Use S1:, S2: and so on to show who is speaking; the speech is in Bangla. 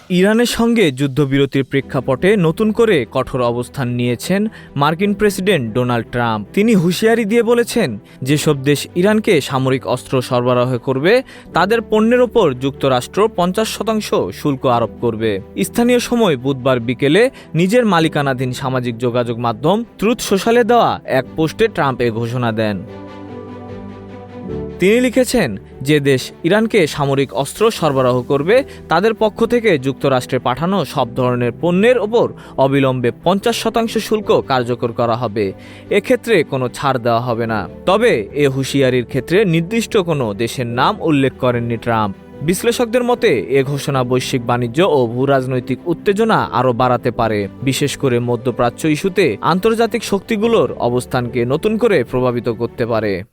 S1: ইরানের সঙ্গে যুদ্ধবিরতির প্রেক্ষাপটে নতুন করে কঠোর অবস্থান নিয়েছেন মার্কিন প্রেসিডেন্ট ডোনাল্ড ট্রাম্প। তিনি হুঁশিয়ারি দিয়ে বলেছেন, যেসব দেশ ইরানকে সামরিক অস্ত্র সরবরাহ করবে তাদের পণ্যের ওপর যুক্তরাষ্ট্র 50% শুল্ক আরোপ করবে। স্থানীয় সময় বুধবার বিকেলে নিজের মালিকানাধীন সামাজিক যোগাযোগ মাধ্যম ট্রুথ সোশ্যালে দেওয়া এক পোস্টে ট্রাম্প এ ঘোষণা দেন। তিনি লিখেছেন, যে দেশ ইরানকে সামরিক অস্ত্র সরবরাহ করবে তাদের পক্ষ থেকে যুক্তরাষ্ট্রে পাঠানো সব ধরনের পণ্যের ওপর অবিলম্বে 50% শুল্ক কার্যকর করা হবে। এক্ষেত্রে কোনো ছাড় দেওয়া হবে না। তবে এ হুঁশিয়ারির ক্ষেত্রে নির্দিষ্ট কোনো দেশের নাম উল্লেখ করেননি ট্রাম্প। বিশ্লেষকদের মতে এ ঘোষণা বৈশ্বিক বাণিজ্য ও ভূরাজনৈতিক উত্তেজনা আরও বাড়াতে পারে, বিশেষ করে মধ্যপ্রাচ্য ইস্যুতে আন্তর্জাতিক শক্তিগুলোর অবস্থানকে নতুন করে প্রভাবিত করতে পারে।